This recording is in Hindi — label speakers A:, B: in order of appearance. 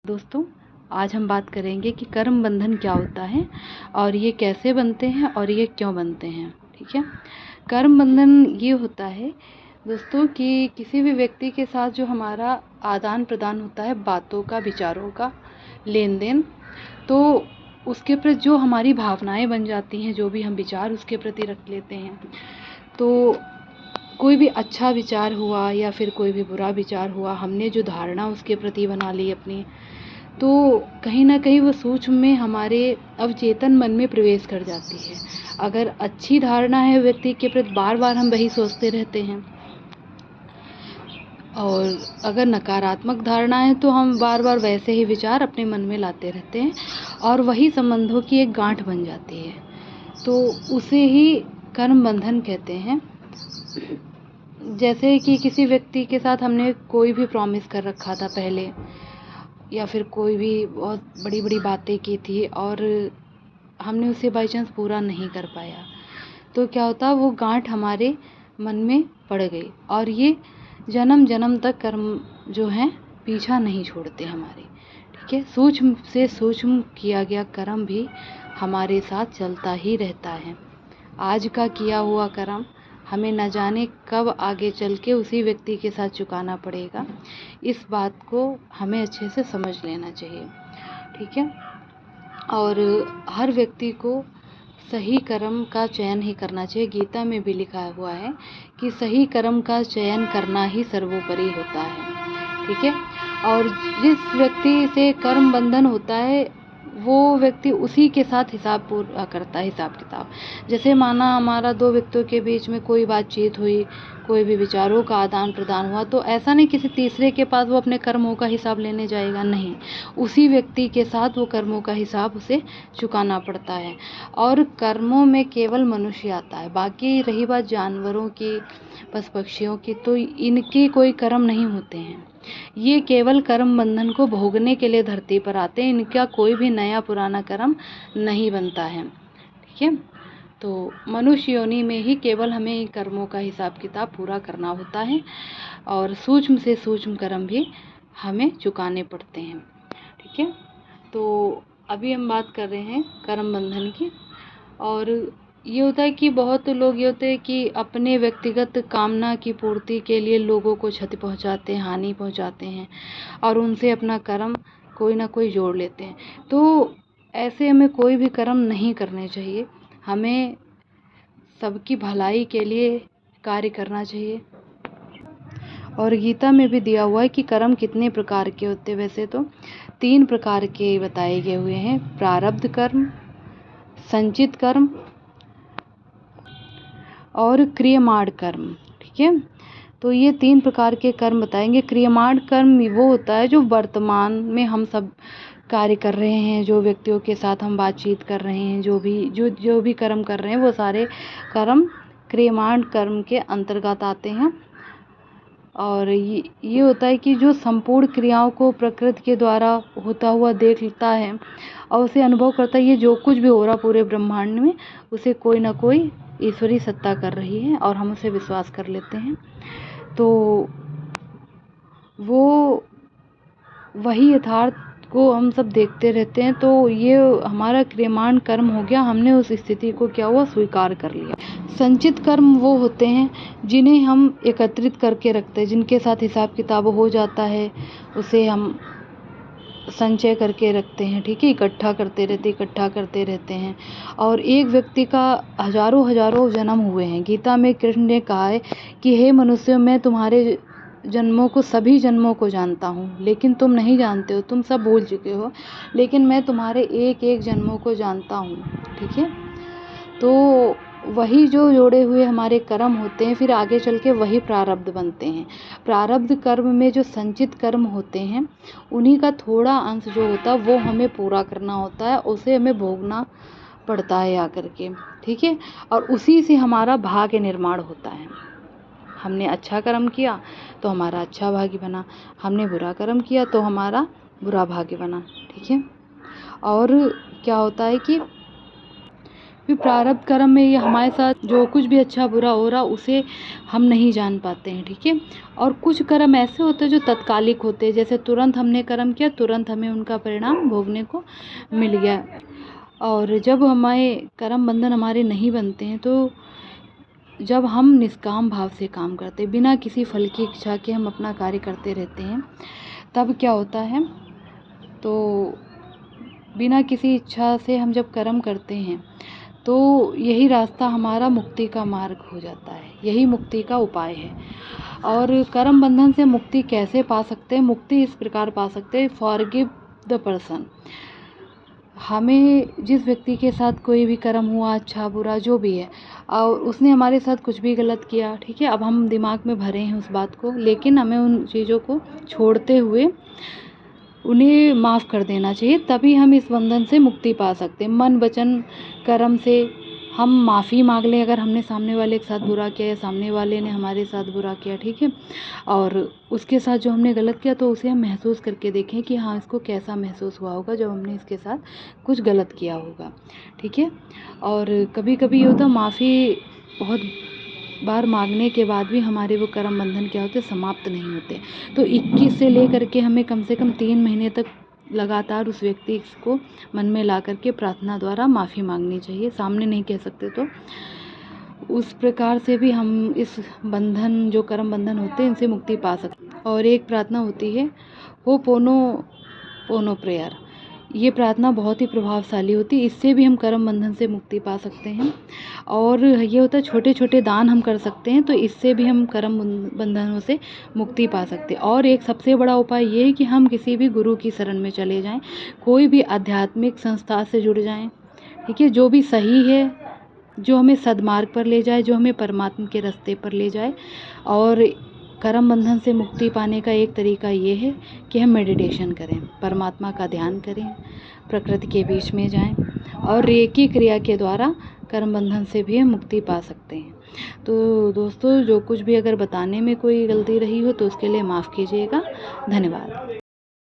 A: दोस्तों, आज हम बात करेंगे कि कर्म बंधन क्या होता है और ये कैसे बनते हैं और ये क्यों बनते हैं। ठीक है, कर्म बंधन ये होता है दोस्तों कि किसी भी व्यक्ति के साथ जो हमारा आदान प्रदान होता है बातों का, विचारों का, लेन देन, तो उसके प्रति जो हमारी भावनाएं बन जाती हैं, जो भी हम विचार उसके प्रति रख लेते हैं, तो कोई भी अच्छा विचार हुआ या फिर कोई भी बुरा विचार हुआ, हमने जो धारणा उसके प्रति बना ली अपनी, तो कहीं न कहीं वो सूक्ष्म में हमारे अवचेतन मन में प्रवेश कर जाती है। अगर अच्छी धारणा है व्यक्ति के प्रति, बार-बार हम वही सोचते रहते हैं, और अगर नकारात्मक धारणा है तो हम बार-बार वैसे ही विचार अपने मन में लाते रहते हैं और वही संबंधों की एक गांठ बन जाती है। तो उसे ही कर्म बंधन कहते हैं। जैसे कि किसी व्यक्ति के साथ हमने कोई भी प्रॉमिस कर रखा था पहले, या फिर कोई भी बहुत बड़ी-बड़ी बातें की थी और हमने उसे बाय चांस पूरा नहीं कर पाया, तो क्या होता, वो गांठ हमारे मन में पड़ गई और ये जन्म-जन्म तक कर्म जो हैं पीछा नहीं छोड़ते हमारे। ठीक है, सूक्ष्म से सूक्ष्म किया गया कर्म भी हमारे साथ चलता ही रहता है। आज का किया हुआ कर्म हमें न जाने कब आगे चल के उसी व्यक्ति के साथ चुकाना पड़ेगा। इस बात को हमें अच्छे से समझ लेना चाहिए। ठीक है, और हर व्यक्ति को सही कर्म का चयन ही करना चाहिए। गीता में भी लिखा हुआ है कि सही कर्म का चयन करना ही सर्वोपरि होता है। ठीक है, और जिस व्यक्ति से कर्म बंधन होता है वो व्यक्ति उसी के साथ हिसाब पूरा करता है, हिसाब किताब। जैसे माना हमारा दो व्यक्तियों के बीच में कोई बातचीत हुई, कोई भी विचारों का आदान प्रदान हुआ, तो ऐसा नहीं किसी तीसरे के पास वो अपने कर्मों का हिसाब लेने जाएगा, नहीं, उसी व्यक्ति के साथ वो कर्मों का हिसाब उसे चुकाना पड़ता है। और कर्मों में केवल मनुष्य आता है, बाकी रही बात जानवरों की, पशु पक्षियों की, तो इनके कोई कर्म नहीं होते हैं। ये केवल कर्म बंधन को भोगने के लिए धरती पर आते हैं, इनका कोई भी नया पुराना कर्म नहीं बनता है। ठीक है, तो मनुष्य योनि में ही केवल हमें कर्मों का हिसाब किताब पूरा करना होता है और सूक्ष्म से सूक्ष्म कर्म भी हमें चुकाने पड़ते हैं। ठीक है, तो अभी हम बात कर रहे हैं कर्म बंधन की। और ये होता है कि बहुत लोग ये होते हैं कि अपने व्यक्तिगत कामना की पूर्ति के लिए लोगों को क्षति पहुंचाते हैं, हानि पहुंचाते हैं और उनसे अपना कर्म कोई ना कोई जोड़ लेते हैं। तो ऐसे हमें कोई भी कर्म नहीं करने चाहिए, हमें सबकी भलाई के लिए कार्य करना चाहिए। और गीता में भी दिया हुआ है कि कर्म कितने प्रकार के होते हैं। वैसे तो 3 प्रकार के बताए गए हुए हैं, प्रारब्ध कर्म, संचित कर्म और क्रियमाण कर्म। ठीक है, तो ये 3 प्रकार के कर्म बताएंगे। क्रियमाण कर्म वो होता है जो वर्तमान में हम सब कार्य कर रहे हैं, जो व्यक्तियों के साथ हम बातचीत कर रहे हैं, जो भी कर्म कर रहे हैं, वो सारे कर्म क्रियमाण कर्म के अंतर्गत आते हैं। और ये होता है कि जो संपूर्ण क्रियाओं को प्रकृति के द्वारा होता हुआ देख लेता है और उसे अनुभव करता है, ये जो कुछ भी हो रहा पूरे ब्रह्मांड में, उसे कोई ना कोई ईश्वरी सत्ता कर रही है और हम उसे विश्वास कर लेते हैं। तो वो वही यथार्थ को हम सब देखते रहते हैं, तो ये हमारा क्रियमाण कर्म हो गया, हमने उस स्थिति को क्या हुआ, स्वीकार कर लिया। संचित कर्म वो होते हैं जिन्हें हम एकत्रित करके रखते हैं, जिनके साथ हिसाब किताब हो जाता है, उसे हम संचय करके रखते हैं। ठीक है, इकट्ठा करते रहते हैं। और एक व्यक्ति का हजारों जन्म हुए हैं। गीता में कृष्ण ने कहा है कि हे मनुष्यों, मैं तुम्हारे जन्मों को, सभी जन्मों को जानता हूँ, लेकिन तुम नहीं जानते हो, तुम सब भूल चुके हो, लेकिन मैं तुम्हारे एक एक जन्मों को जानता हूँ। ठीक है, तो वही जो जोड़े हुए हमारे कर्म होते हैं, फिर आगे चल के वही प्रारब्ध बनते हैं। प्रारब्ध कर्म में जो संचित कर्म होते हैं, उन्हीं का थोड़ा अंश जो होता है वो हमें पूरा करना होता है, उसे हमें भोगना पड़ता है आकर के। ठीक है, और उसी से हमारा भाग्य निर्माण होता है। हमने अच्छा कर्म किया तो हमारा अच्छा भाग्य बना, हमने बुरा कर्म किया तो हमारा बुरा भाग्य बना। ठीक है, और क्या होता है कि फिर प्रारब्ध कर्म में ये हमारे साथ जो कुछ भी अच्छा बुरा हो रहा उसे हम नहीं जान पाते हैं, ठीक है। और कुछ कर्म ऐसे होते हैं जो तत्कालिक होते हैं, जैसे तुरंत हमने कर्म किया, तुरंत हमें उनका परिणाम भोगने को मिल गया। और जब हमारे कर्म बंधन हमारे नहीं बनते हैं, तो जब हम निष्काम भाव से काम करते हैं, बिना किसी फल की इच्छा के हम अपना कार्य करते रहते हैं, तब क्या होता है, तो बिना किसी इच्छा से हम जब कर्म करते हैं, तो यही रास्ता हमारा मुक्ति का मार्ग हो जाता है, यही मुक्ति का उपाय है। और कर्म बंधन से मुक्ति कैसे पा सकते हैं? मुक्ति इस प्रकार पा सकते हैं, फॉरगिव द पर्सन। हमें जिस व्यक्ति के साथ कोई भी कर्म हुआ, अच्छा बुरा जो भी है, और उसने हमारे साथ कुछ भी गलत किया, ठीक है, अब हम दिमाग में भरे हैं उस बात को, लेकिन हमें उन चीज़ों को छोड़ते हुए उन्हें माफ़ कर देना चाहिए, तभी हम इस बंधन से मुक्ति पा सकते हैं। मन वचन कर्म से हम माफ़ी मांग लें अगर हमने सामने वाले के साथ बुरा किया या सामने वाले ने हमारे साथ बुरा किया, ठीक है, और उसके साथ जो हमने गलत किया, तो उसे हम महसूस करके देखें कि हाँ, इसको कैसा महसूस हुआ होगा जब हमने इसके साथ कुछ गलत किया होगा, ठीक है। और कभी कभी ये होता, माफ़ी बहुत बार मांगने के बाद भी हमारे वो कर्म बंधन क्या होते, समाप्त नहीं होते। तो 21 से लेकर के हमें कम से कम 3 महीने तक लगातार उस व्यक्ति को मन में ला करके प्रार्थना द्वारा माफ़ी मांगनी चाहिए, सामने नहीं कह सकते तो उस प्रकार से भी हम इस बंधन, जो कर्म बंधन होते हैं, इनसे मुक्ति पा सकते हैं। और एक प्रार्थना होती है होपोनो प्रेयर, ये प्रार्थना बहुत ही प्रभावशाली होती है, इससे भी हम कर्म बंधन से मुक्ति पा सकते हैं। और ये होता है, छोटे छोटे दान हम कर सकते हैं, तो इससे भी हम कर्म बंधनों से मुक्ति पा सकते हैं। और एक सबसे बड़ा उपाय ये है कि हम किसी भी गुरु की शरण में चले जाएं, कोई भी आध्यात्मिक संस्था से जुड़ जाएं, ठीक है, जो भी सही है, जो हमें सद्मार्ग पर ले जाए, जो हमें परमात्मा के रास्ते पर ले जाए। और कर्म बंधन से मुक्ति पाने का एक तरीका ये है कि हम मेडिटेशन करें, परमात्मा का ध्यान करें, प्रकृति के बीच में जाएं, और रेकी क्रिया के द्वारा कर्म बंधन से भी हम मुक्ति पा सकते हैं। तो दोस्तों, जो कुछ भी अगर बताने में कोई गलती रही हो तो उसके लिए माफ़ कीजिएगा। धन्यवाद।